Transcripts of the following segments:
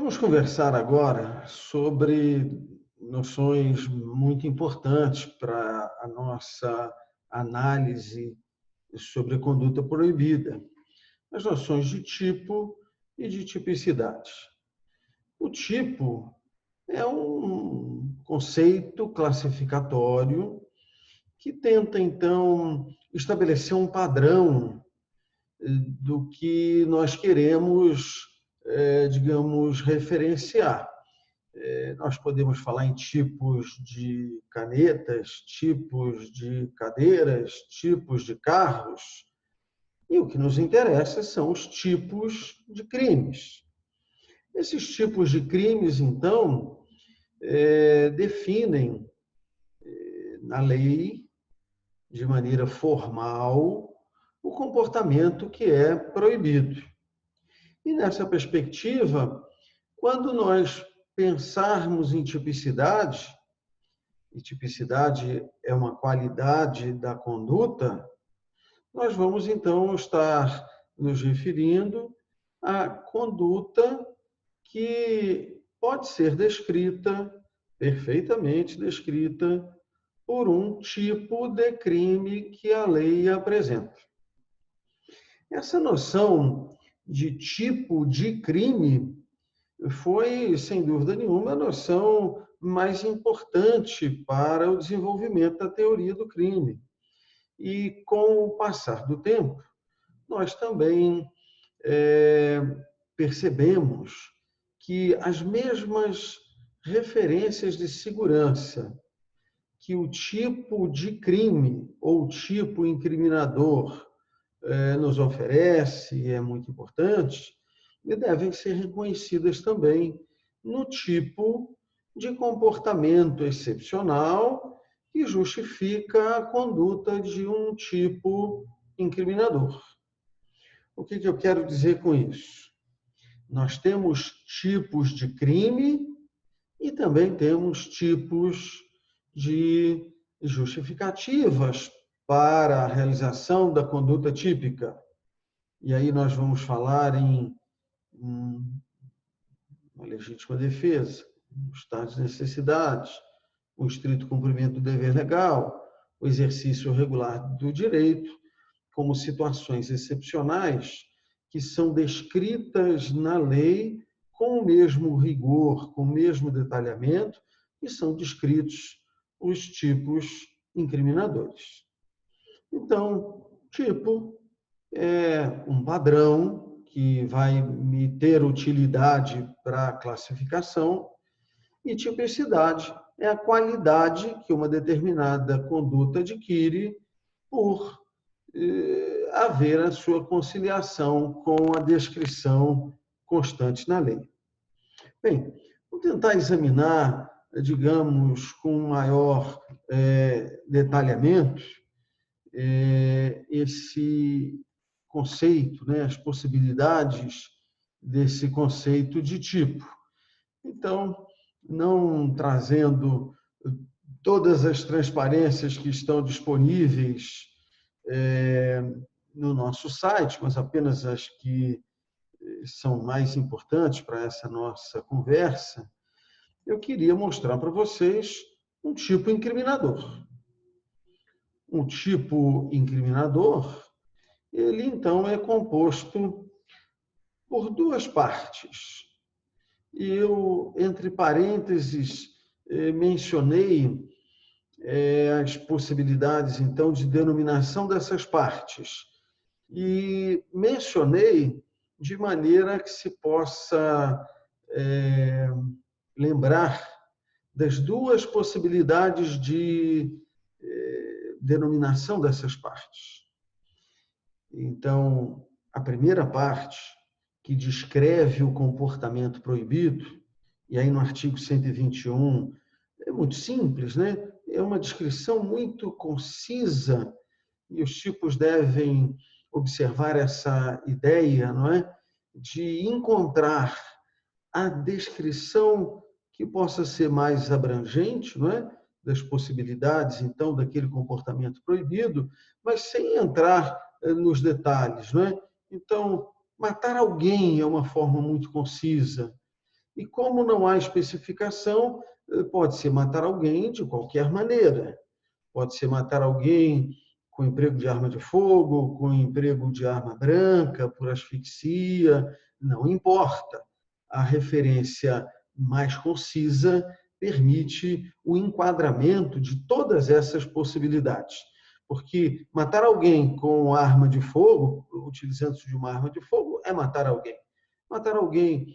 Vamos conversar agora sobre noções muito importantes para a nossa análise sobre a conduta proibida, as noções de tipo e de tipicidade. O tipo é um conceito classificatório que tenta, então, estabelecer um padrão do que nós queremos, digamos, referenciar. Nós podemos falar em tipos de canetas, tipos de cadeiras, tipos de carros, e o que nos interessa são os tipos de crimes. Esses tipos de crimes, então, definem na lei, de maneira formal, o comportamento que é proibido. E nessa perspectiva, quando nós pensarmos em tipicidade, e tipicidade é uma qualidade da conduta, nós vamos então estar nos referindo à conduta que pode ser descrita, perfeitamente descrita, por um tipo de crime que a lei apresenta. Essa noção de tipo de crime foi, sem dúvida nenhuma, a noção mais importante para o desenvolvimento da teoria do crime. E, com o passar do tempo, nós também percebemos que as mesmas referências de segurança que o tipo de crime ou tipo incriminador nos oferece, e é muito importante, e devem ser reconhecidas também no tipo de comportamento excepcional que justifica a conduta de um tipo incriminador. O que eu quero dizer com isso? Nós temos tipos de crime e também temos tipos de justificativas para a realização da conduta típica. E aí nós vamos falar em uma legítima defesa, um estado de necessidade, o estrito cumprimento do dever legal, o exercício regular do direito, como situações excepcionais que são descritas na lei com o mesmo rigor, com o mesmo detalhamento, e são descritos os tipos incriminadores. Então, tipo é um padrão que vai me ter utilidade para a classificação, e tipicidade é a qualidade que uma determinada conduta adquire por haver a sua conciliação com a descrição constante na lei. Bem, vou tentar examinar, digamos, com maior detalhamento esse conceito, né, as possibilidades desse conceito de tipo. Então, não trazendo todas as transparências que estão disponíveis no nosso site, mas apenas as que são mais importantes para essa nossa conversa, eu queria mostrar para vocês um tipo incriminador. Um tipo incriminador, ele então é composto por duas partes. E eu, entre parênteses, mencionei as possibilidades, então, de denominação dessas partes. E mencionei de maneira que se possa lembrar das duas possibilidades de denominação dessas partes. Então, a primeira parte, que descreve o comportamento proibido, e aí no artigo 121 é muito simples, né? É uma descrição muito concisa, e os tipos devem observar essa ideia, não é? De encontrar a descrição que possa ser mais abrangente, não é? Das possibilidades, então, daquele comportamento proibido, mas sem entrar nos detalhes, não é? Então, matar alguém é uma forma muito concisa. E como não há especificação, pode-se matar alguém de qualquer maneira. Pode-se matar alguém com emprego de arma de fogo, com emprego de arma branca, por asfixia, não importa. A referência mais concisa permite o enquadramento de todas essas possibilidades. Porque matar alguém com arma de fogo, utilizando-se de uma arma de fogo, é matar alguém. Matar alguém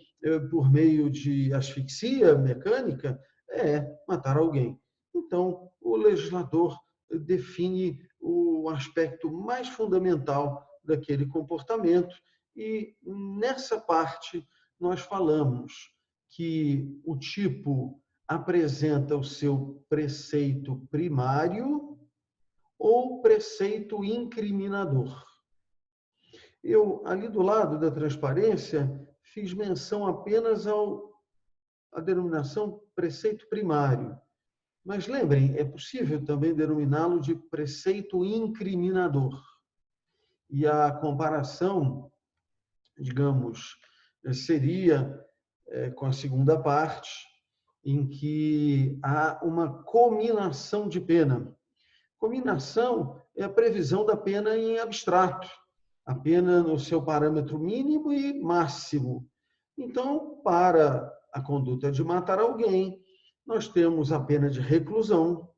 por meio de asfixia mecânica é matar alguém. Então, o legislador define o aspecto mais fundamental daquele comportamento e, nessa parte, nós falamos que o tipo apresenta o seu preceito primário ou preceito incriminador. Eu, ali do lado da transparência, fiz menção apenas à denominação preceito primário. Mas lembrem, é possível também denominá-lo de preceito incriminador. E a comparação, digamos, seria com a segunda parte, em que há uma cominação de pena. Cominação é a previsão da pena em abstrato, a pena no seu parâmetro mínimo e máximo. Então, para a conduta de matar alguém, nós temos a pena de reclusão,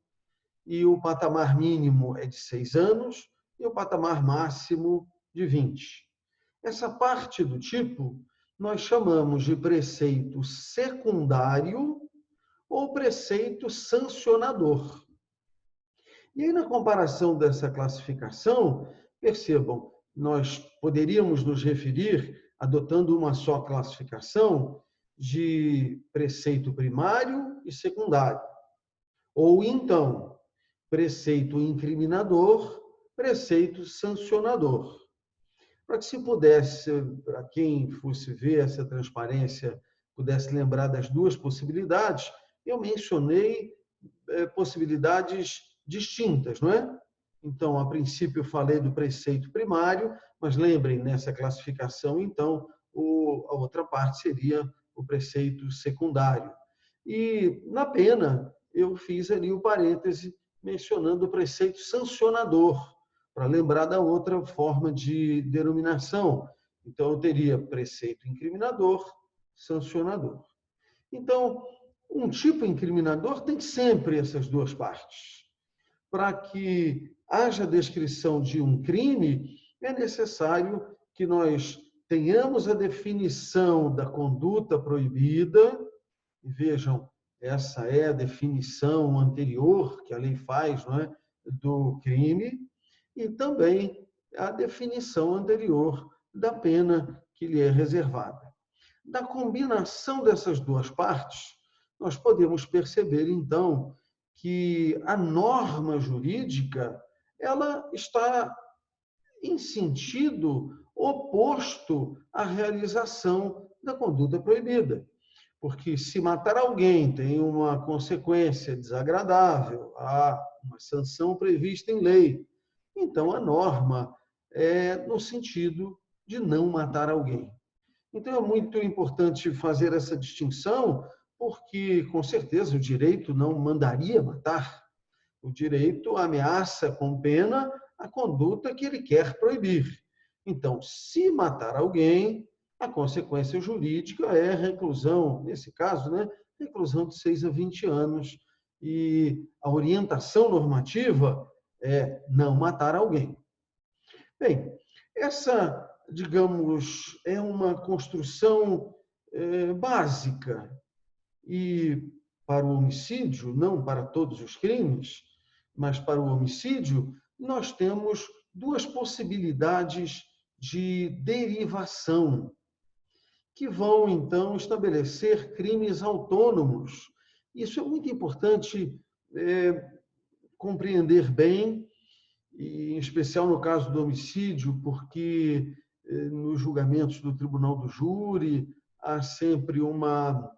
e o patamar mínimo é de 6 anos e o patamar máximo de 20. Essa parte do tipo nós chamamos de preceito secundário ou preceito sancionador. E aí, na comparação dessa classificação, percebam, nós poderíamos nos referir, adotando uma só classificação, de preceito primário e secundário. Ou então, preceito incriminador, preceito sancionador. Para que se pudesse, para quem fosse ver essa transparência, pudesse lembrar das duas possibilidades, eu mencionei possibilidades distintas, não é? Então, a princípio, falei do preceito primário, mas lembrem, nessa classificação, então, a outra parte seria o preceito secundário. E, na pena, eu fiz ali o parêntese mencionando o preceito sancionador, para lembrar da outra forma de denominação. Então, eu teria preceito incriminador, sancionador. Então, um tipo incriminador tem sempre essas duas partes. Para que haja descrição de um crime, é necessário que nós tenhamos a definição da conduta proibida. E vejam, essa é a definição anterior que a lei faz, não é, do crime, e também a definição anterior da pena que lhe é reservada. Da combinação dessas duas partes, nós podemos perceber, então, que a norma jurídica ela está em sentido oposto à realização da conduta proibida. Porque se matar alguém tem uma consequência desagradável, há uma sanção prevista em lei, então a norma é no sentido de não matar alguém. Então é muito importante fazer essa distinção, porque com certeza o direito não mandaria matar. O direito ameaça com pena a conduta que ele quer proibir. Então, se matar alguém, a consequência jurídica é reclusão, nesse caso, né, reclusão de 6 a 20 anos. E a orientação normativa é não matar alguém. Bem, essa, digamos, é uma construção básica. E para o homicídio, não para todos os crimes, mas para o homicídio, nós temos duas possibilidades de derivação, que vão, então, estabelecer crimes autônomos. Isso é muito importante compreender bem, e, em especial no caso do homicídio, porque nos julgamentos do Tribunal do Júri há sempre uma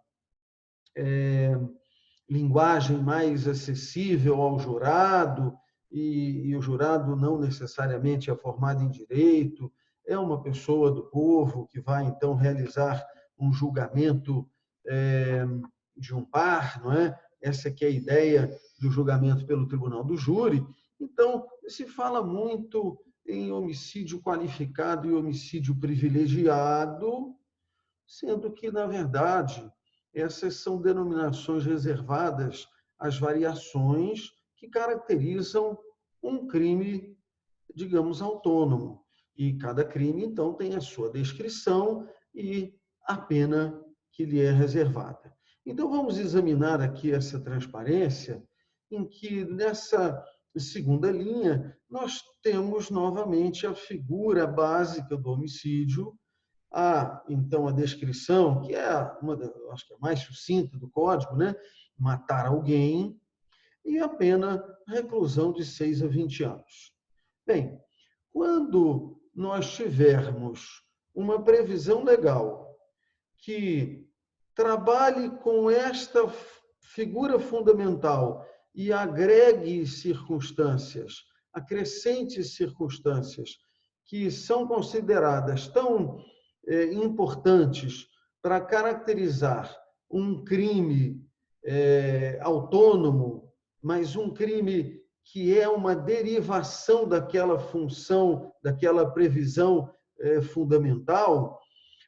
linguagem mais acessível ao jurado, e o jurado não necessariamente é formado em direito, é uma pessoa do povo que vai, então, realizar um julgamento de um par, não é? Essa que é a ideia do julgamento pelo tribunal do júri. Então, se fala muito em homicídio qualificado e homicídio privilegiado, sendo que, na verdade, essas são denominações reservadas às variações que caracterizam um crime, digamos, autônomo. E cada crime, então, tem a sua descrição e a pena que lhe é reservada. Então, vamos examinar aqui essa transparência, em que, nessa segunda linha, nós temos novamente a figura básica do homicídio, então, a descrição, que é acho que é a mais sucinta do Código, né? Matar alguém, e a pena reclusão de 6 a 20 anos. Bem, quando nós tivermos uma previsão legal que trabalhe com esta figura fundamental e agregue circunstâncias, acrescente circunstâncias que são consideradas tão importantes para caracterizar um crime autônomo, mas um crime que é uma derivação daquela função, daquela previsão fundamental,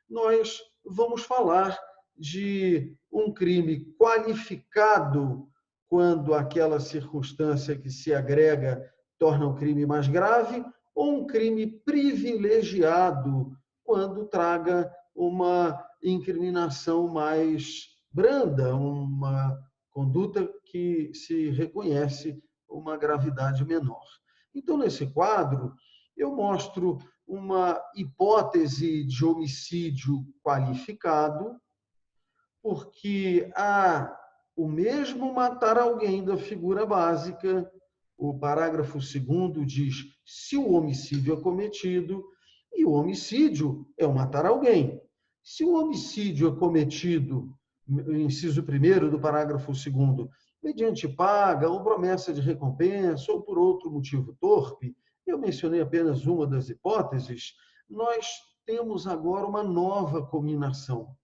nós vamos falar de um crime qualificado quando aquela circunstância que se agrega torna o crime mais grave, ou um crime privilegiado quando traga uma incriminação mais branda, uma conduta que se reconhece uma gravidade menor. Então, nesse quadro, eu mostro uma hipótese de homicídio qualificado, porque há o mesmo matar alguém da figura básica, o parágrafo 2º diz se o homicídio é cometido, e o homicídio é o matar alguém. Se o homicídio é cometido, inciso 1º do parágrafo 2º, mediante paga ou promessa de recompensa ou por outro motivo torpe, eu mencionei apenas uma das hipóteses, nós temos agora uma nova cominação.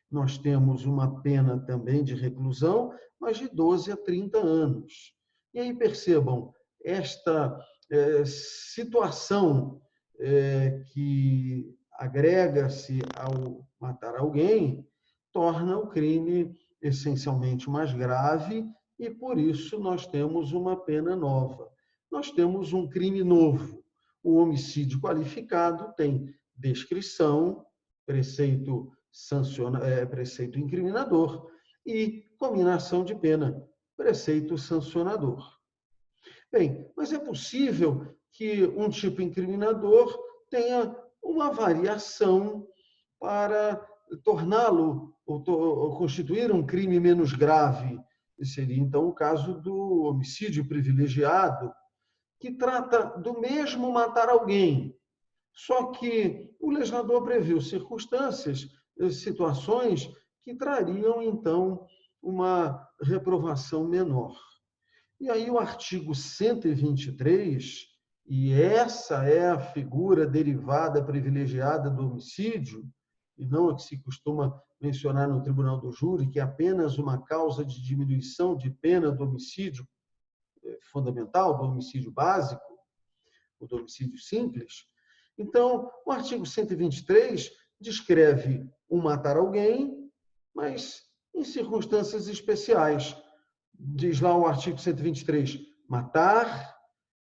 Nós temos uma pena também de reclusão, mas de 12 a 30 anos. E aí percebam, esta situação que agrega-se ao matar alguém, torna o crime essencialmente mais grave e, por isso, nós temos uma pena nova. Nós temos um crime novo. O homicídio qualificado tem descrição, preceito preceito incriminador, e cominação de pena, preceito sancionador. Bem, mas é possível que um tipo incriminador tenha uma variação para torná-lo ou constituir um crime menos grave. Seria, então, o caso do homicídio privilegiado, que trata do mesmo matar alguém, só que o legislador previu circunstâncias, situações que trariam, então, uma reprovação menor. E aí o artigo 123, e essa é a figura derivada privilegiada do homicídio, e não a que se costuma mencionar no tribunal do júri, que é apenas uma causa de diminuição de pena do homicídio fundamental, do homicídio básico, ou do homicídio simples. Então, o artigo 123 descreve um matar alguém, mas em circunstâncias especiais. Diz lá o artigo 123, matar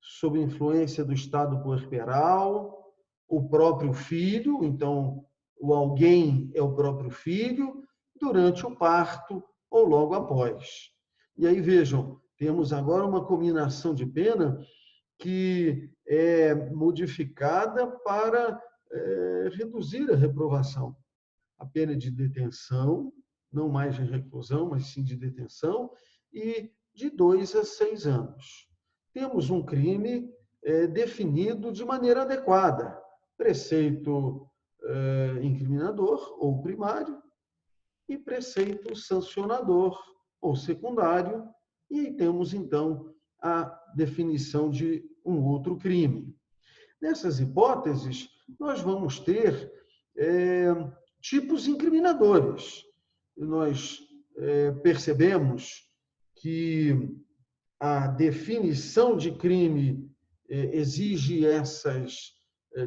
sob influência do estado puerperal, o próprio filho, então o alguém é o próprio filho, durante o parto ou logo após. E aí vejam, temos agora uma combinação de pena que é modificada para reduzir a reprovação. A pena de detenção, não mais de reclusão, mas sim de detenção, e de 2 a 6 anos. Temos um crime definido de maneira adequada, preceito incriminador ou primário e preceito sancionador ou secundário, e aí temos, então, a definição de um outro crime. Nessas hipóteses, nós vamos ter tipos incriminadores. nós percebemos que a definição de crime exige essas,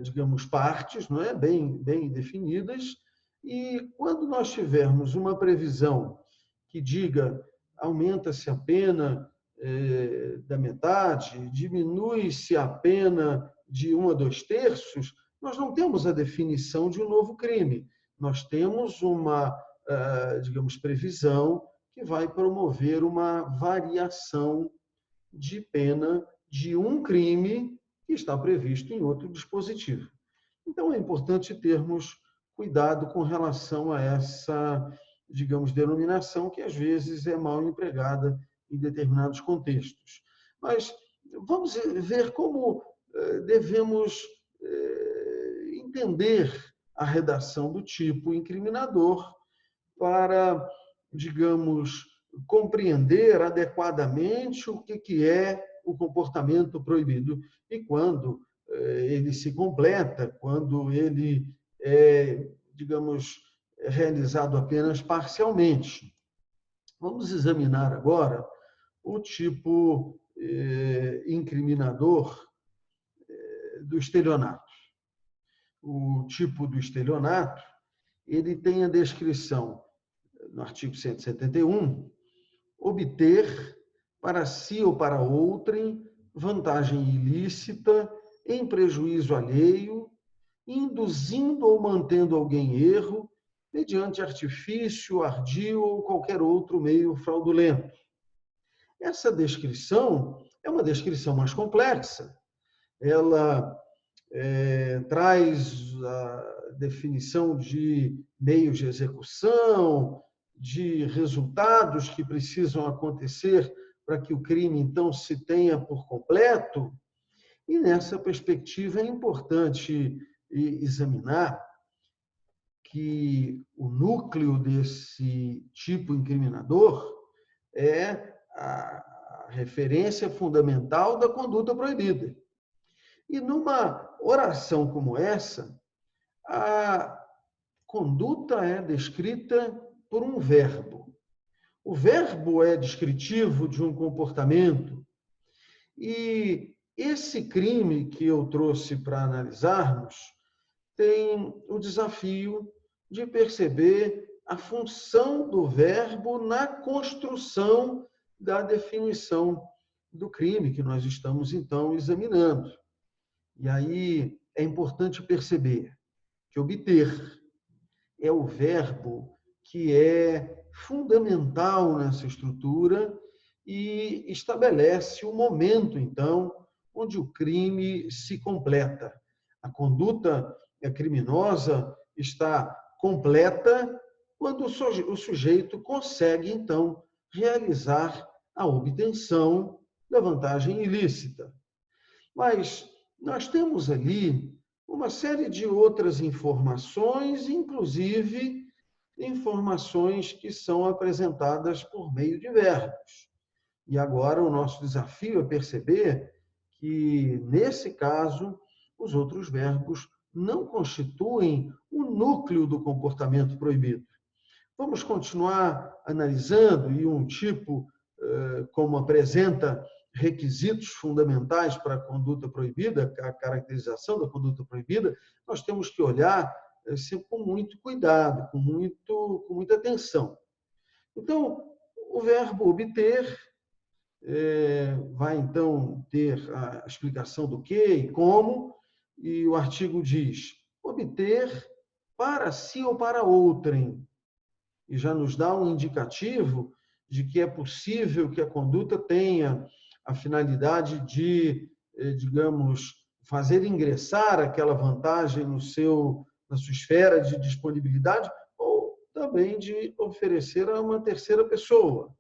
digamos, partes, não é? Bem definidas, e quando nós tivermos uma previsão que diga aumenta-se a pena da metade, diminui-se a pena de 1 a 2/3, nós não temos a definição de um novo crime. Nós temos uma, digamos, previsão que vai promover uma variação de pena de um crime que está previsto em outro dispositivo. Então, é importante termos cuidado com relação a essa, digamos, denominação que às vezes é mal empregada em determinados contextos. Mas vamos ver como devemos entender a redação do tipo incriminador para, digamos, compreender adequadamente o que é o comportamento proibido e quando ele se completa, quando ele é, digamos, realizado apenas parcialmente. Vamos examinar agora o tipo incriminador do estelionato. O tipo do estelionato, ele tem a descrição no artigo 171, obter para si ou para outrem vantagem ilícita em prejuízo alheio, induzindo ou mantendo alguém em erro, mediante artifício, ardil ou qualquer outro meio fraudulento. Essa descrição é uma descrição mais complexa. Ela traz a definição de meios de execução, de resultados que precisam acontecer para que o crime, então, se tenha por completo. E, nessa perspectiva, é importante examinar que o núcleo desse tipo incriminador é a referência fundamental da conduta proibida. E numa oração como essa, a conduta é descrita por um verbo. O verbo é descritivo de um comportamento e esse crime que eu trouxe para analisarmos tem o desafio de perceber a função do verbo na construção da definição do crime que nós estamos, então, examinando. E aí é importante perceber que obter é o verbo que é fundamental nessa estrutura e estabelece o momento, então, onde o crime se completa. A conduta criminosa está completa quando o sujeito consegue, então, realizar a obtenção da vantagem ilícita. Mas nós temos ali uma série de outras informações, inclusive informações que são apresentadas por meio de verbos. E agora o nosso desafio é perceber que, nesse caso, os outros verbos não constituem o núcleo do comportamento proibido. Vamos continuar analisando, e um tipo, como apresenta requisitos fundamentais para a conduta proibida, a caracterização da conduta proibida, nós temos que olhar sempre com muito cuidado, com muita atenção. Então, o verbo obter vai, então, ter a explicação do que e como, e o artigo diz obter para si ou para outrem, e já nos dá um indicativo de que é possível que a conduta tenha a finalidade de, digamos, fazer ingressar aquela vantagem na sua esfera de disponibilidade ou também de oferecer a uma terceira pessoa.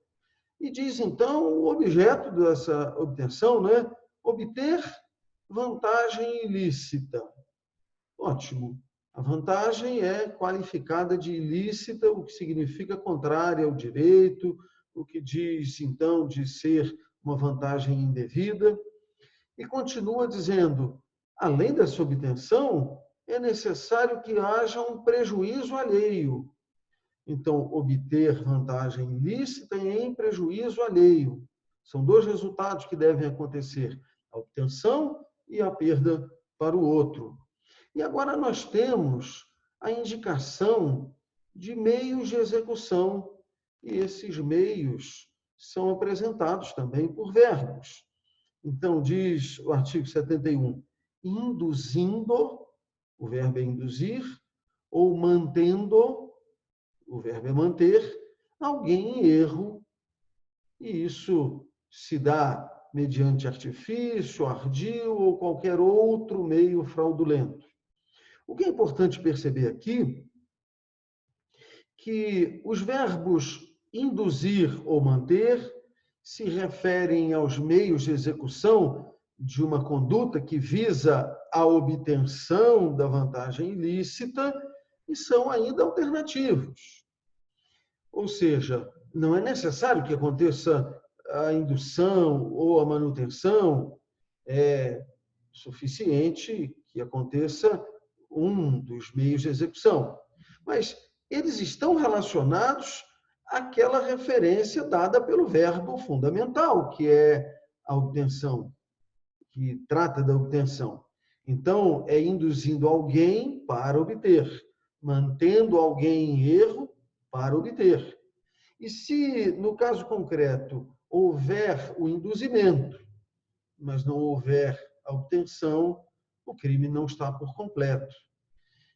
E diz, então, o objeto dessa obtenção, né? Obter vantagem ilícita. Ótimo. A vantagem é qualificada de ilícita, o que significa contrária ao direito, o que diz, então, de ser uma vantagem indevida. E continua dizendo, além dessa obtenção, é necessário que haja um prejuízo alheio. Então, obter vantagem ilícita em prejuízo alheio. São dois resultados que devem acontecer: a obtenção e a perda para o outro. E agora nós temos a indicação de meios de execução, e esses meios são apresentados também por verbos. Então, diz o artigo 71, induzindo, o verbo é induzir, ou mantendo, o verbo é manter, alguém em erro, e isso se dá mediante artifício, ardil ou qualquer outro meio fraudulento. O que é importante perceber aqui que os verbos induzir ou manter se referem aos meios de execução de uma conduta que visa a obtenção da vantagem ilícita e são ainda alternativos. Ou seja, não é necessário que aconteça a indução ou a manutenção, é suficiente que aconteça um dos meios de execução. Mas eles estão relacionados àquela referência dada pelo verbo fundamental, que é a obtenção, que trata da obtenção. Então, é induzindo alguém para obter, mantendo alguém em erro para obter. E se, no caso concreto, houver o induzimento, mas não houver a obtenção, o crime não está por completo.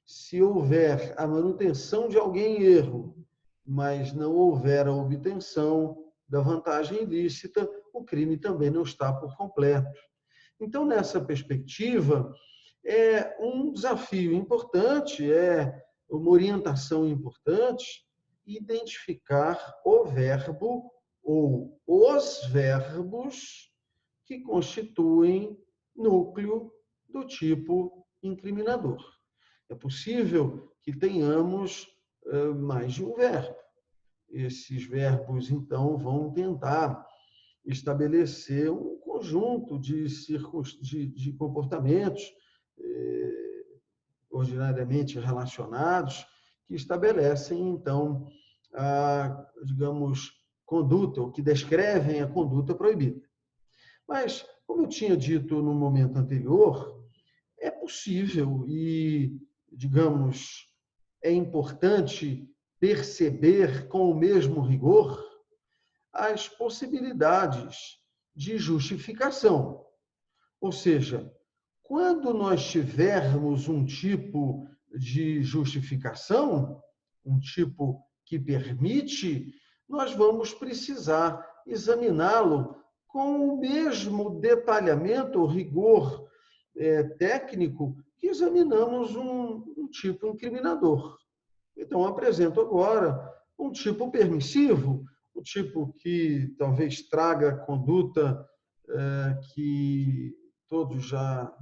Se houver a manutenção de alguém em erro, mas não houver a obtenção da vantagem ilícita, o crime também não está por completo. Então, nessa perspectiva, é um desafio importante, é uma orientação importante identificar o verbo ou os verbos que constituem núcleo do tipo incriminador. É possível que tenhamos mais de um verbo. Esses verbos, então, vão tentar estabelecer um conjunto de comportamentos ordinariamente relacionados que estabelecem, então, digamos, conduta, ou que descrevem a conduta proibida. Mas, como eu tinha dito no momento anterior, é possível e, digamos, é importante perceber com o mesmo rigor as possibilidades de justificação. Ou seja, quando nós tivermos um tipo de justificação, um tipo que permite, nós vamos precisar examiná-lo com o mesmo detalhamento ou rigor técnico que examinamos um tipo incriminador. Então, apresento agora um tipo permissivo, o tipo que talvez traga conduta que todos já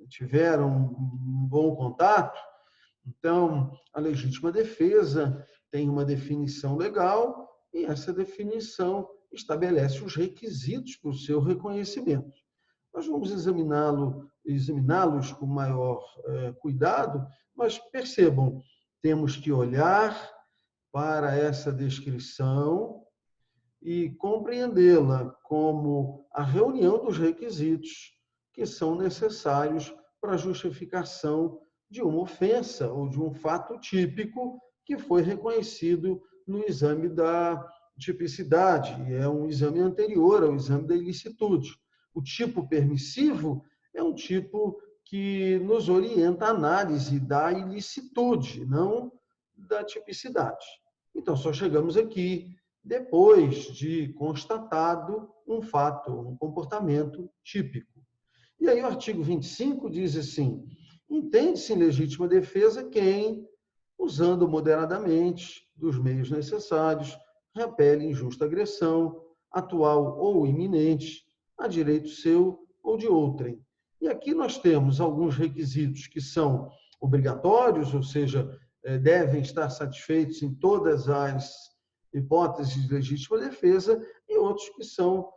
tiveram um bom contato. Então, a legítima defesa tem uma definição legal e essa definição estabelece os requisitos para o seu reconhecimento. Nós vamos examiná-los com maior cuidado, mas percebam, temos que olhar para essa descrição e compreendê-la como a reunião dos requisitos que são necessários para a justificação de uma ofensa ou de um fato típico que foi reconhecido no exame da tipicidade, e é um exame anterior ao exame da ilicitude. O tipo permissivo é um tipo que nos orienta a análise da ilicitude, não da tipicidade. Então, só chegamos aqui depois de constatado um fato, um comportamento típico. E aí o artigo 25 diz assim: entende-se em legítima defesa quem, usando moderadamente dos meios necessários, repele injusta agressão, atual ou iminente, a direito seu ou de outrem. E aqui nós temos alguns requisitos que são obrigatórios, ou seja, devem estar satisfeitos em todas as hipóteses de legítima defesa, e outros que são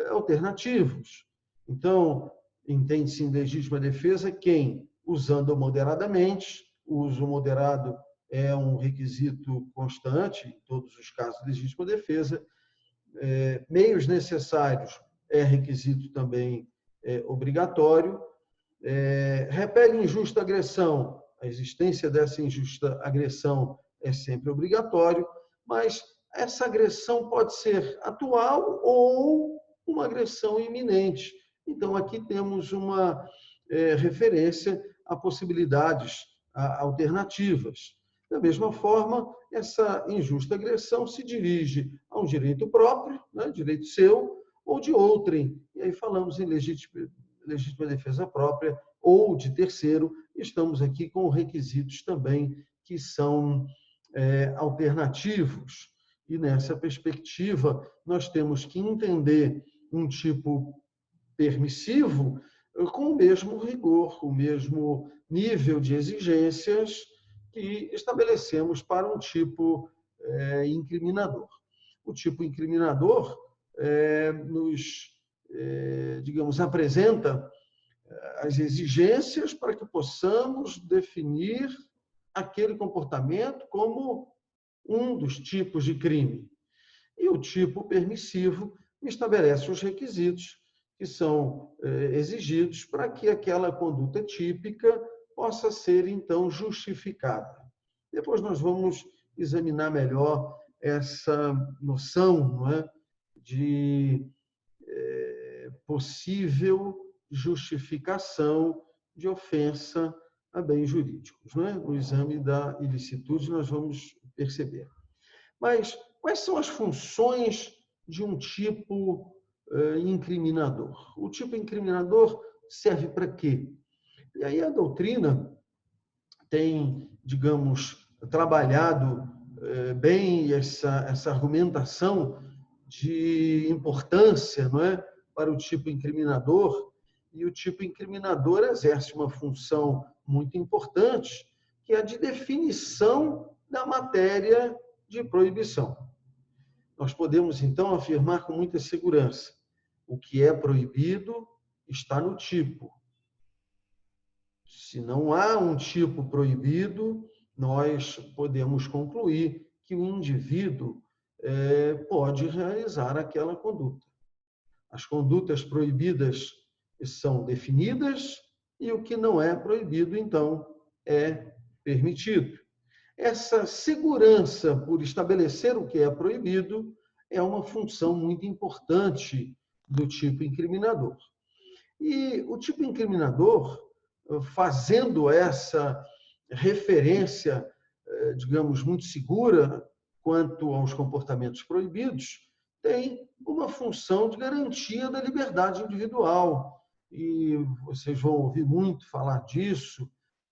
alternativos. Então, entende-se em legítima defesa quem, usando moderadamente, o uso moderado é um requisito constante em todos os casos de legítima defesa. Meios necessários é requisito também obrigatório. Repele injusta agressão. A existência dessa injusta agressão é sempre obrigatório, mas essa agressão pode ser atual ou uma agressão iminente. Então, aqui temos uma referência a possibilidades alternativas. Da mesma forma, essa injusta agressão se dirige a um direito próprio, né, direito seu, ou de outrem. E aí falamos em legítima defesa própria ou de terceiro. Estamos aqui com requisitos também que são alternativos. E nessa perspectiva, nós temos que entender um tipo permissivo com o mesmo rigor, o mesmo nível de exigências que estabelecemos para um tipo incriminador. O tipo incriminador nos, digamos, apresenta as exigências para que possamos definir aquele comportamento como um dos tipos de crime. E o tipo permissivo estabelece os requisitos que são exigidos para que aquela conduta típica possa ser, então, justificada. Depois nós vamos examinar melhor essa noção, não é, de possível justificação de ofensa a bens jurídicos. Não é? No exame da ilicitude nós vamos perceber. Mas quais são as funções de um tipo incriminador? O tipo incriminador serve para quê? E aí a doutrina tem, digamos, trabalhado bem essa argumentação de importância, não é, para o tipo incriminador, e o tipo incriminador exerce uma função muito importante, que é a de definição da matéria de proibição. Nós podemos, então, afirmar com muita segurança: o que é proibido está no tipo. Se não há um tipo proibido, nós podemos concluir que o indivíduo pode realizar aquela conduta. As condutas proibidas são definidas e o que não é proibido, então, é permitido. Essa segurança por estabelecer o que é proibido é uma função muito importante do tipo incriminador. E o tipo incriminador, fazendo essa referência, digamos, muito segura quanto aos comportamentos proibidos, tem uma função de garantia da liberdade individual. E vocês vão ouvir muito falar disso,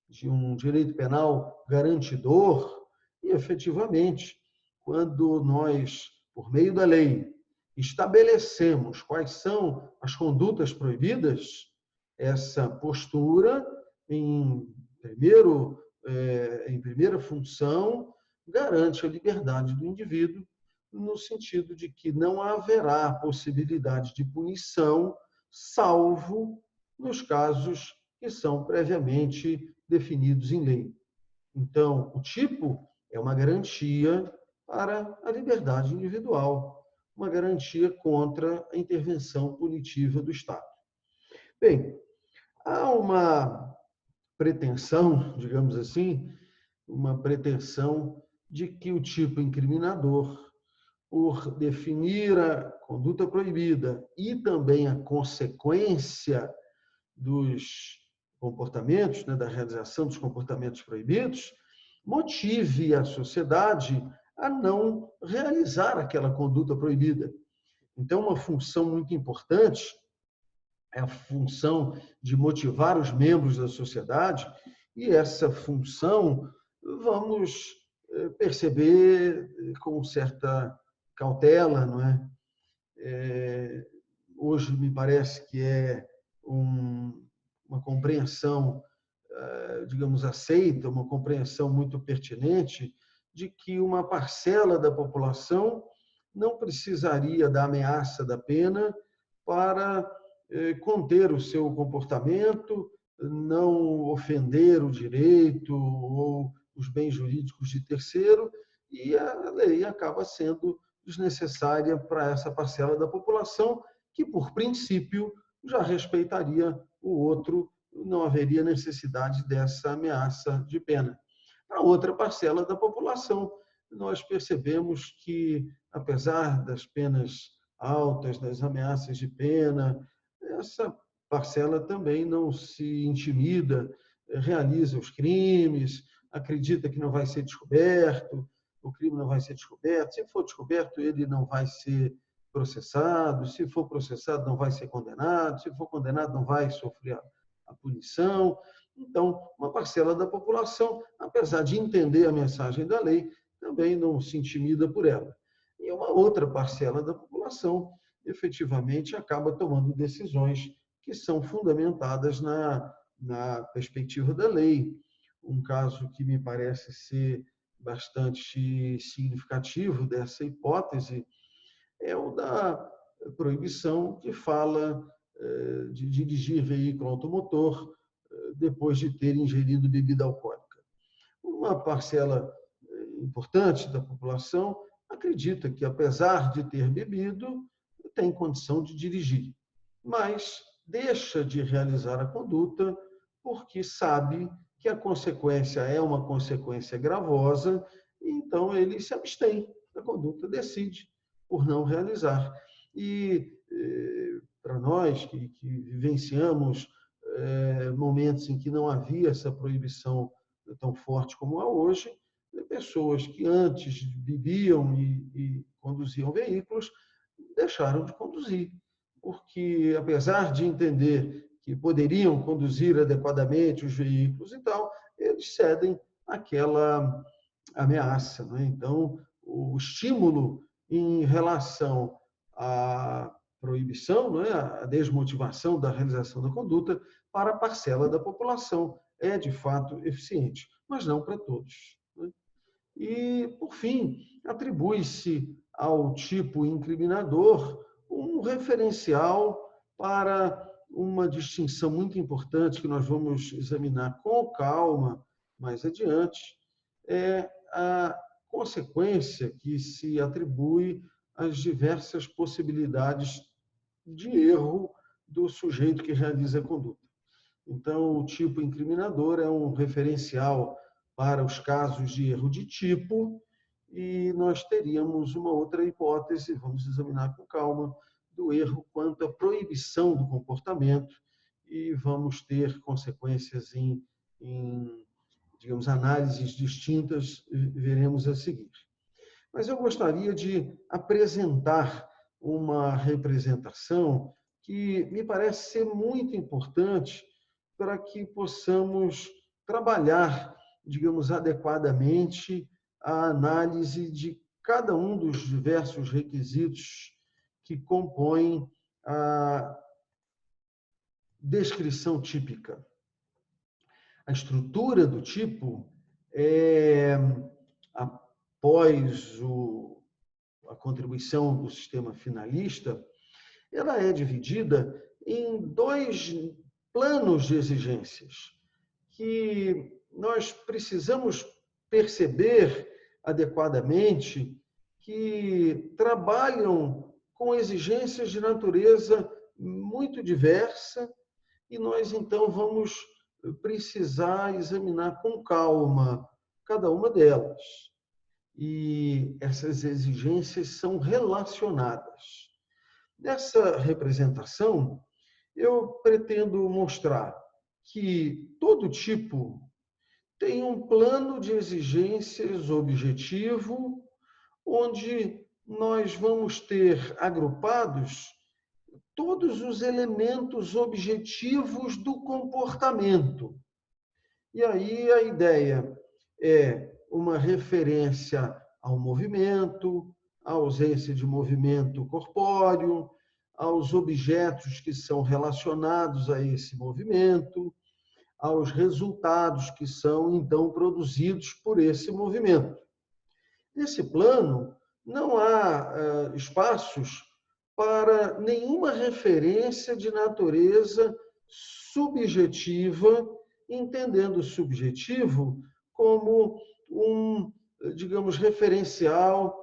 de um direito penal garantidor, e efetivamente, quando nós, por meio da lei, estabelecemos quais são as condutas proibidas, essa postura, em primeira função, garante a liberdade do indivíduo, no sentido de que não haverá possibilidade de punição, salvo nos casos que são previamente definidos em lei. Então, o tipo é uma garantia para a liberdade individual, uma garantia contra a intervenção punitiva do Estado. Bem, há uma pretensão, digamos assim, uma pretensão de que o tipo incriminador, por definir a conduta proibida e também a consequência dos comportamentos, né, da realização dos comportamentos proibidos, motive a sociedade a não realizar aquela conduta proibida. Então, uma função muito importante é a função de motivar os membros da sociedade, e essa função vamos perceber com certa cautela, não é? Hoje me parece que é uma compreensão, digamos, aceita, uma compreensão muito pertinente de que uma parcela da população não precisaria da ameaça da pena para conter o seu comportamento, não ofender o direito ou os bens jurídicos de terceiro, e a lei acaba sendo desnecessária para essa parcela da população, que, por princípio, já respeitaria o outro, não haveria necessidade dessa ameaça de pena. Para outra parcela da população, nós percebemos que, apesar das penas altas, das ameaças de pena, essa parcela também não se intimida, realiza os crimes, acredita que não vai ser descoberto, o crime não vai ser descoberto. Se for descoberto, ele não vai ser processado. Se for processado, não vai ser condenado. Se for condenado, não vai sofrer a punição. Então, uma parcela da população, apesar de entender a mensagem da lei, também não se intimida por ela. E uma outra parcela da população, efetivamente, acaba tomando decisões que são fundamentadas na perspectiva da lei. Um caso que me parece ser bastante significativo dessa hipótese é o da proibição que fala de dirigir veículo automotor depois de ter ingerido bebida alcoólica. Uma parcela importante da população acredita que, apesar de ter bebido, tem condição de dirigir, mas deixa de realizar a conduta porque sabe que a consequência é uma consequência gravosa, e então ele se abstém da conduta, decide por não realizar. E para nós que vivenciamos momentos em que não havia essa proibição tão forte como há hoje, pessoas que antes bebiam e conduziam veículos deixaram de conduzir, porque apesar de entender que poderiam conduzir adequadamente os veículos e tal, eles cedem àquela ameaça, né? Então, o estímulo em relação à proibição, né, a desmotivação da realização da conduta para a parcela da população é de fato eficiente, mas não para todos. E, por fim, atribui-se ao tipo incriminador um referencial para uma distinção muito importante que nós vamos examinar com calma mais adiante, é a consequência que se atribui às diversas possibilidades de erro do sujeito que realiza a conduta. Então, o tipo incriminador é um referencial para os casos de erro de tipo, e nós teríamos uma outra hipótese, vamos examinar com calma, do erro quanto à proibição do comportamento, e vamos ter consequências em digamos, análises distintas, veremos a seguir. Mas eu gostaria de apresentar uma representação que me parece ser muito importante para que possamos trabalhar, digamos, adequadamente a análise de cada um dos diversos requisitos que compõem a descrição típica. A estrutura do tipo é, após a contribuição do sistema finalista, ela é dividida em dois planos de exigências que nós precisamos perceber adequadamente, que trabalham com exigências de natureza muito diversa, e nós então vamos precisar examinar com calma cada uma delas. E essas exigências são relacionadas. Nessa representação, eu pretendo mostrar que todo tipo tem um plano de exigências objetivo, onde nós vamos ter agrupados todos os elementos objetivos do comportamento. E aí a ideia é uma referência ao movimento, à ausência de movimento corpóreo, aos objetos que são relacionados a esse movimento, aos resultados que são, então, produzidos por esse movimento. Nesse plano, não há espaços para nenhuma referência de natureza subjetiva, entendendo subjetivo como digamos, referencial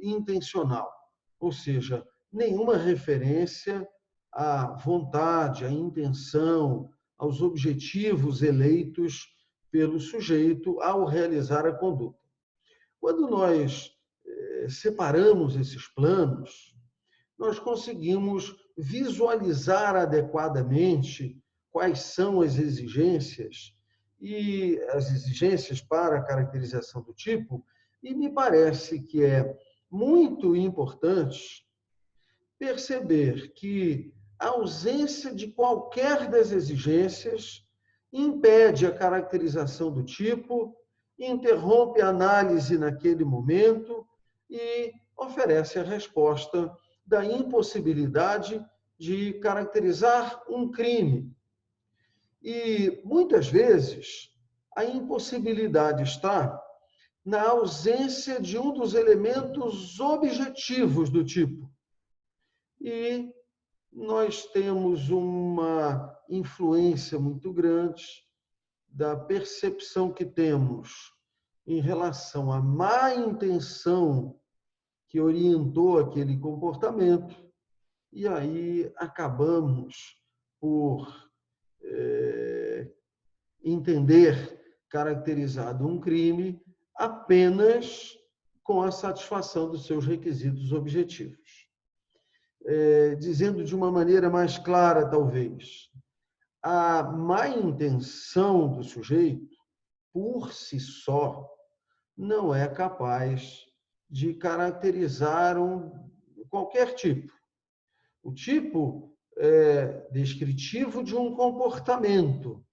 intencional, ou seja, nenhuma referência à vontade, à intenção, aos objetivos eleitos pelo sujeito ao realizar a conduta. Quando nós separamos esses planos, nós conseguimos visualizar adequadamente quais são as exigências para a caracterização do tipo, e me parece que é muito importante perceber que a ausência de qualquer das exigências impede a caracterização do tipo, interrompe a análise naquele momento e oferece a resposta da impossibilidade de caracterizar um crime. E, muitas vezes, a impossibilidade está na ausência de um dos elementos objetivos do tipo. E nós temos uma influência muito grande da percepção que temos em relação à má intenção que orientou aquele comportamento, e aí acabamos por entender caracterizado um crime apenas com a satisfação dos seus requisitos objetivos. Dizendo de uma maneira mais clara, talvez, a má intenção do sujeito, por si só, não é capaz de caracterizar qualquer tipo. O tipo é descritivo de um comportamento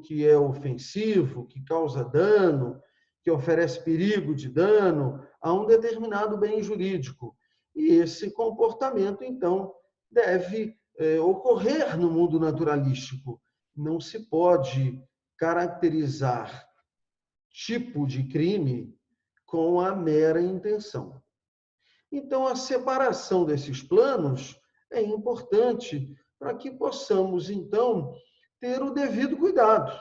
que é ofensivo, que causa dano, que oferece perigo de dano a um determinado bem jurídico. E esse comportamento, então, deve ocorrer no mundo naturalístico. Não se pode caracterizar tipo de crime com a mera intenção. Então, a separação desses planos é importante para que possamos, então, ter o devido cuidado.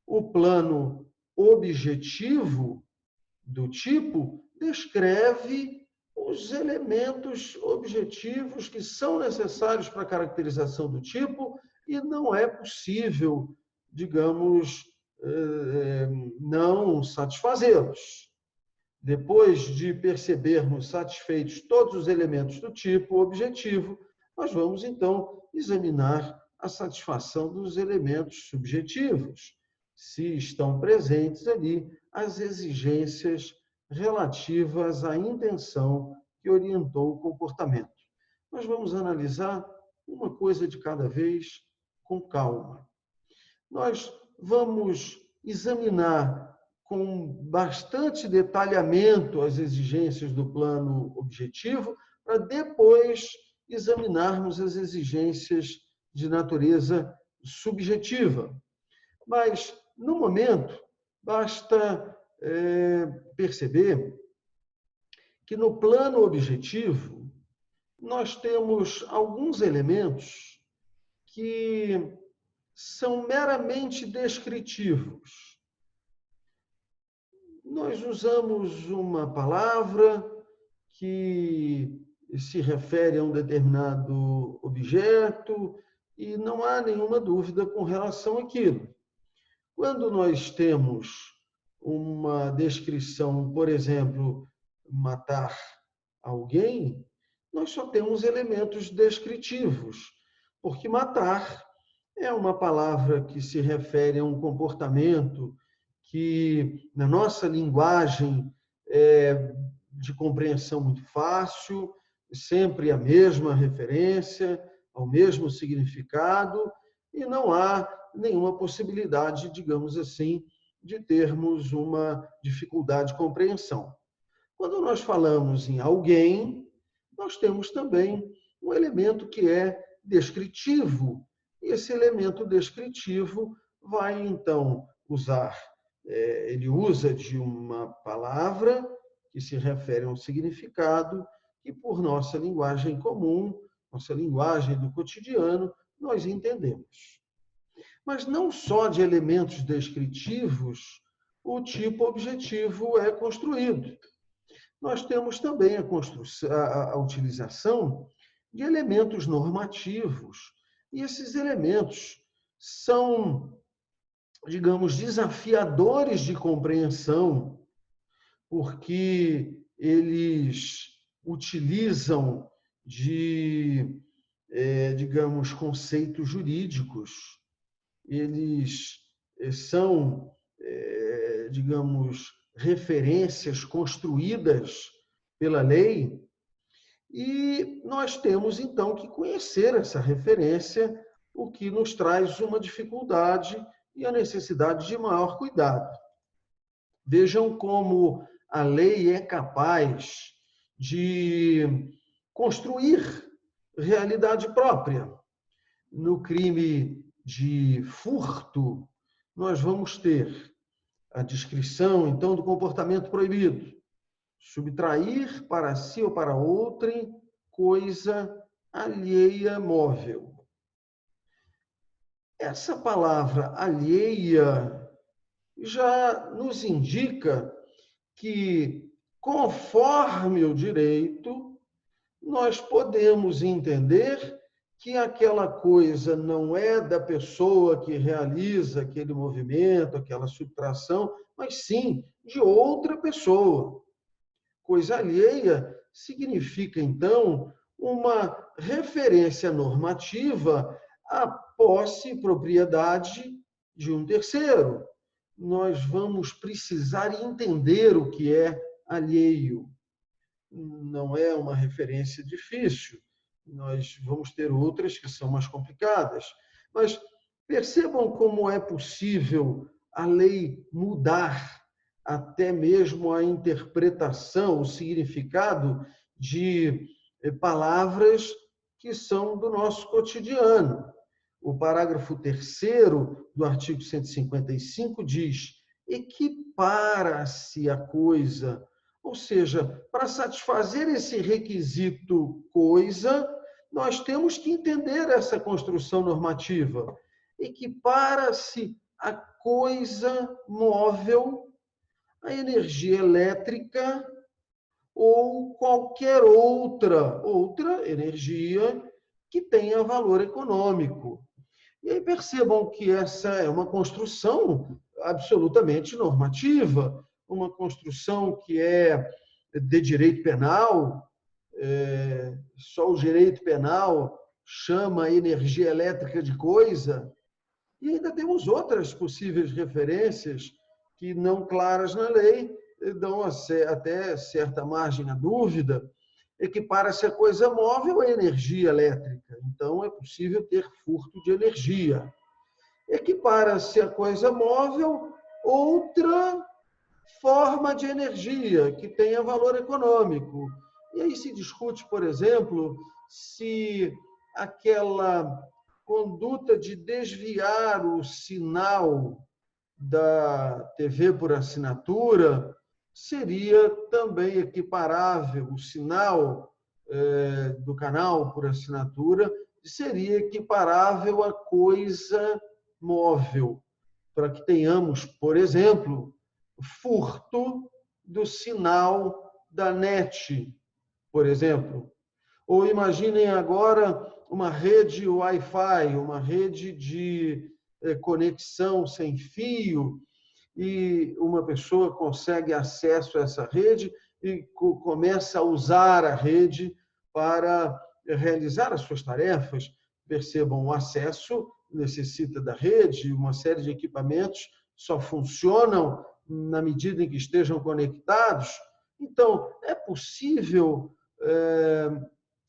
O plano objetivo do tipo descreve os elementos objetivos que são necessários para a caracterização do tipo e não é possível, digamos, não satisfazê-los. Depois de percebermos satisfeitos todos os elementos do tipo objetivo, nós vamos, então, examinar a satisfação dos elementos subjetivos, se estão presentes ali as exigências relativas à intenção que orientou o comportamento. Nós vamos analisar uma coisa de cada vez com calma. Nós vamos examinar com bastante detalhamento as exigências do plano objetivo, para depois examinarmos as exigências de natureza subjetiva. Mas, no momento, basta perceber que no plano objetivo nós temos alguns elementos que são meramente descritivos. Nós usamos uma palavra que se refere a um determinado objeto e não há nenhuma dúvida com relação àquilo. Quando nós temos uma descrição, por exemplo, matar alguém, nós só temos elementos descritivos, porque matar é uma palavra que se refere a um comportamento que, na nossa linguagem, é de compreensão muito fácil, sempre a mesma referência, ao mesmo significado, e não há nenhuma possibilidade, digamos assim, de termos uma dificuldade de compreensão. Quando nós falamos em alguém, nós temos também um elemento que é descritivo. E esse elemento descritivo vai, então, ele usa de uma palavra que se refere a um significado que, por nossa linguagem comum, nossa linguagem do cotidiano, nós entendemos. Mas não só de elementos descritivos o tipo objetivo é construído. Nós temos também a utilização de elementos normativos. E esses elementos são, digamos, desafiadores de compreensão, porque eles utilizam de, digamos, conceitos jurídicos. Eles são, digamos, referências construídas pela lei, e nós temos, então, que conhecer essa referência, o que nos traz uma dificuldade e a necessidade de maior cuidado. Vejam como a lei é capaz de construir realidade própria. No crime de furto, nós vamos ter a descrição, então, do comportamento proibido. Subtrair para si ou para outrem coisa alheia móvel. Essa palavra alheia já nos indica que, conforme o direito, nós podemos entender que aquela coisa não é da pessoa que realiza aquele movimento, aquela subtração, mas sim de outra pessoa. Coisa alheia significa, então, uma referência normativa à posse e propriedade de um terceiro. Nós vamos precisar entender o que é alheio. Não é uma referência difícil. Nós vamos ter outras que são mais complicadas. Mas percebam como é possível a lei mudar até mesmo a interpretação, o significado de palavras que são do nosso cotidiano. O parágrafo 3º do artigo 155 diz: equipara-se a coisa. Ou seja, para satisfazer esse requisito coisa, nós temos que entender essa construção normativa. Equipara-se a coisa móvel, a energia elétrica ou qualquer outra energia que tenha valor econômico. E aí percebam que essa é uma construção absolutamente normativa, uma construção que é de direito penal. Só o direito penal chama a energia elétrica de coisa. E ainda temos outras possíveis referências que, não claras na lei, dão até certa margem à dúvida. Equipara-se a coisa móvel à energia elétrica. Então, é possível ter furto de energia. Equipara-se a coisa móvel outra forma de energia que tenha valor econômico. E aí se discute, por exemplo, se aquela conduta de desviar o sinal da TV por assinatura seria também equiparável, o sinal do canal por assinatura seria equiparável a coisa móvel, para que tenhamos, por exemplo, furto do sinal da NET, por exemplo. Ou imaginem agora uma rede Wi-Fi, uma rede de conexão sem fio, e uma pessoa consegue acesso a essa rede e começa a usar a rede para realizar as suas tarefas. Percebam, o acesso necessita da rede, uma série de equipamentos só funcionam na medida em que estejam conectados. Então, é possível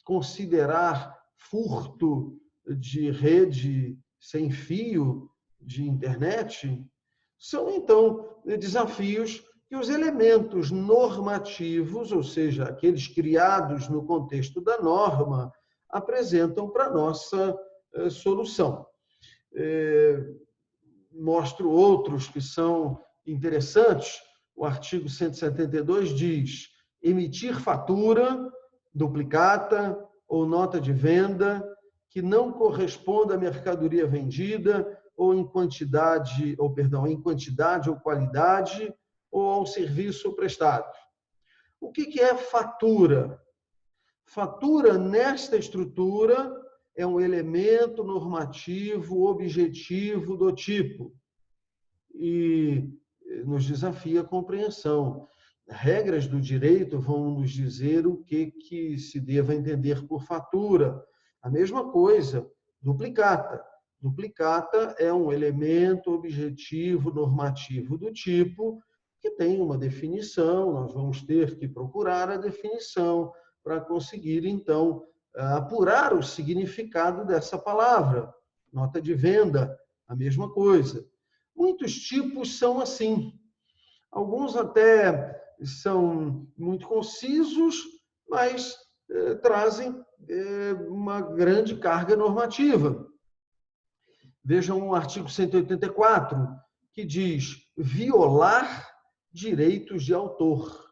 considerar furto de rede sem fio de internet? São, então, desafios que os elementos normativos, ou seja, aqueles criados no contexto da norma, apresentam para a nossa solução. Mostro outros que são interessantes. O artigo 172 diz: emitir fatura, duplicata ou nota de venda que não corresponda à mercadoria vendida ou em quantidade, em quantidade ou qualidade, ou ao serviço prestado. O que é fatura? Fatura, nesta estrutura, é um elemento normativo objetivo do tipo e nos desafia a compreensão. Regras do direito vão nos dizer o que se deva entender por fatura. A mesma coisa, duplicata. Duplicata é um elemento objetivo normativo do tipo que tem uma definição, nós vamos ter que procurar a definição para conseguir, então, apurar o significado dessa palavra. Nota de venda, a mesma coisa. Muitos tipos são assim. Alguns até são muito concisos, mas trazem uma grande carga normativa. Vejam o artigo 184, que diz violar direitos de autor.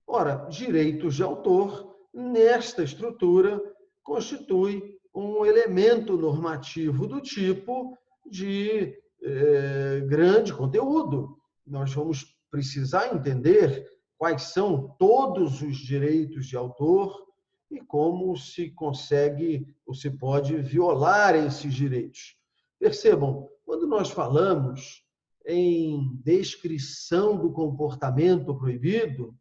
Ora, direitos de autor, nesta estrutura, constitui um elemento normativo do tipo de grande conteúdo. Nós vamos precisar entender quais são todos os direitos de autor e como se consegue ou se pode violar esses direitos. Percebam, quando nós falamos em descrição do comportamento proibido,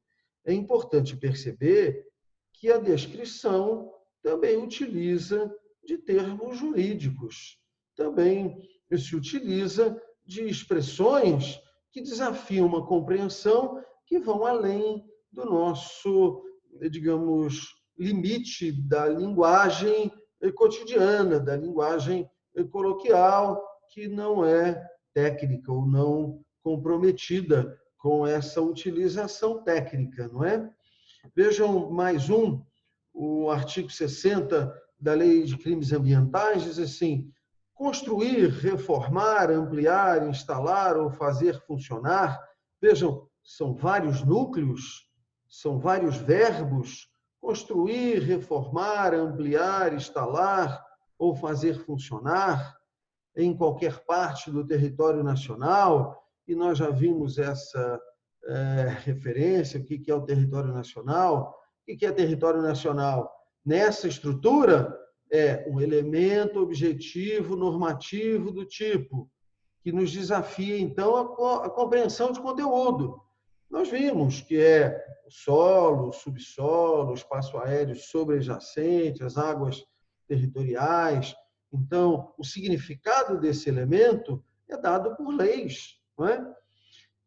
é importante perceber que a descrição também utiliza de termos jurídicos, também se utiliza de expressões que desafiam uma compreensão que vão além do nosso, digamos, limite da linguagem cotidiana, da linguagem coloquial, que não é técnica ou não comprometida com essa utilização técnica, não é? Vejam mais um, o artigo 60 da Lei de Crimes Ambientais diz assim: construir, reformar, ampliar, instalar ou fazer funcionar. Vejam, são vários núcleos, são vários verbos. Construir, reformar, ampliar, instalar ou fazer funcionar em qualquer parte do território nacional. E nós já vimos essa referência, o que é o território nacional. O que é território nacional? Nessa estrutura, é um elemento objetivo normativo do tipo que nos desafia, então, a compreensão de conteúdo. Nós vimos que é o solo, o subsolo, o espaço aéreo sobreadjacente, as águas territoriais. Então, o significado desse elemento é dado por leis, não é?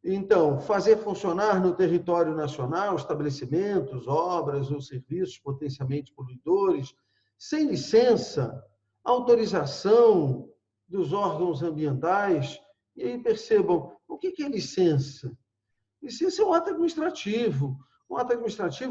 Então, fazer funcionar no território nacional estabelecimentos, obras ou serviços potencialmente poluidores, sem licença, autorização dos órgãos ambientais. E aí percebam, o que é licença? Licença é um ato administrativo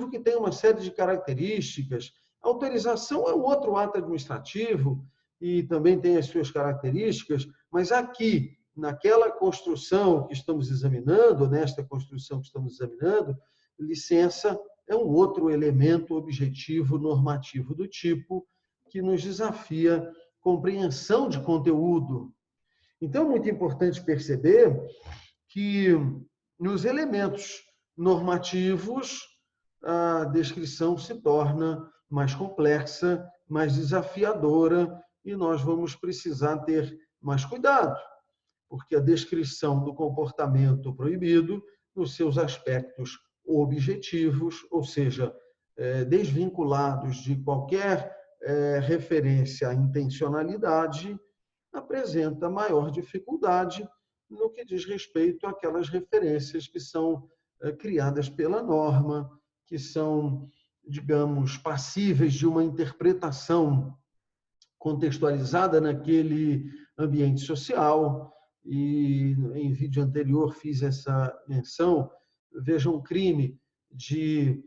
que tem uma série de características. Autorização é um outro ato administrativo e também tem as suas características, mas aqui, naquela construção que estamos examinando, nesta construção que estamos examinando, licença é um outro elemento objetivo normativo do tipo que nos desafia compreensão de conteúdo. Então, é muito importante perceber que nos elementos normativos a descrição se torna mais complexa, mais desafiadora e nós vamos precisar ter mais cuidado, porque a descrição do comportamento proibido, nos seus aspectos objetivos, ou seja, desvinculados de qualquer referência à intencionalidade, apresenta maior dificuldade no que diz respeito àquelas referências que são criadas pela norma, que são, digamos, passíveis de uma interpretação contextualizada naquele ambiente social. E em vídeo anterior fiz essa menção. Vejam um crime de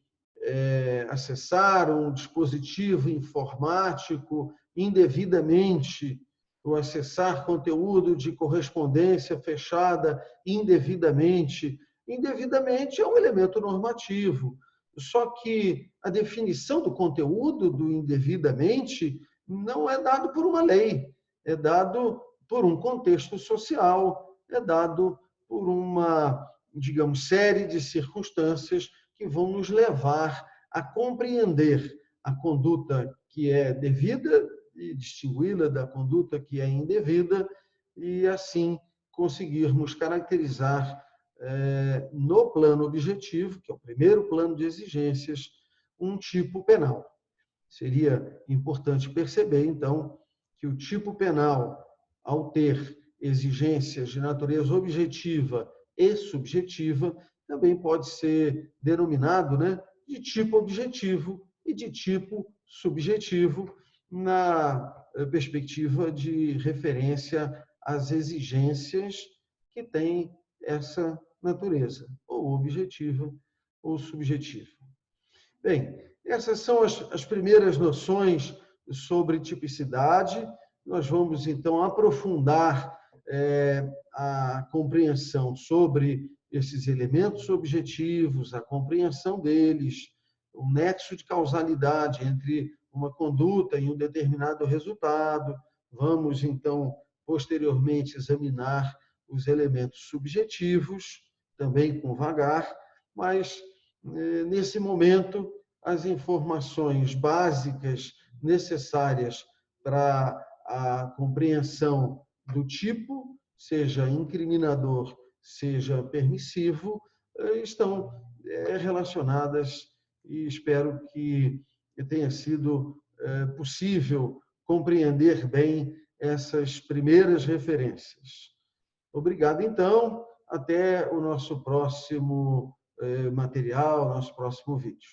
acessar um dispositivo informático indevidamente, ou acessar conteúdo de correspondência fechada indevidamente. Indevidamente é um elemento normativo, só que a definição do conteúdo do indevidamente não é dado por uma lei, é dado por um contexto social, é dado por uma, digamos, série de circunstâncias que vão nos levar a compreender a conduta que é devida e distingui-la da conduta que é indevida e, assim, conseguirmos caracterizar no plano objetivo, que é o primeiro plano de exigências, um tipo penal. Seria importante perceber, então, que o tipo penal, ao ter exigências de natureza objetiva e subjetiva, também pode ser denominado, né, de tipo objetivo e de tipo subjetivo, na perspectiva de referência às exigências que têm essa natureza, ou objetiva ou subjetiva. Bem, essas são as primeiras noções sobre tipicidade. Nós vamos, então, aprofundar a compreensão sobre esses elementos objetivos, a compreensão deles, o nexo de causalidade entre uma conduta e um determinado resultado. Vamos, então, posteriormente, examinar os elementos subjetivos, também com vagar, mas, nesse momento, as informações básicas necessárias para a compreensão do tipo, seja incriminador, seja permissivo, estão relacionadas e espero que tenha sido possível compreender bem essas primeiras referências. Obrigado, então. Até o nosso próximo material, nosso próximo vídeo.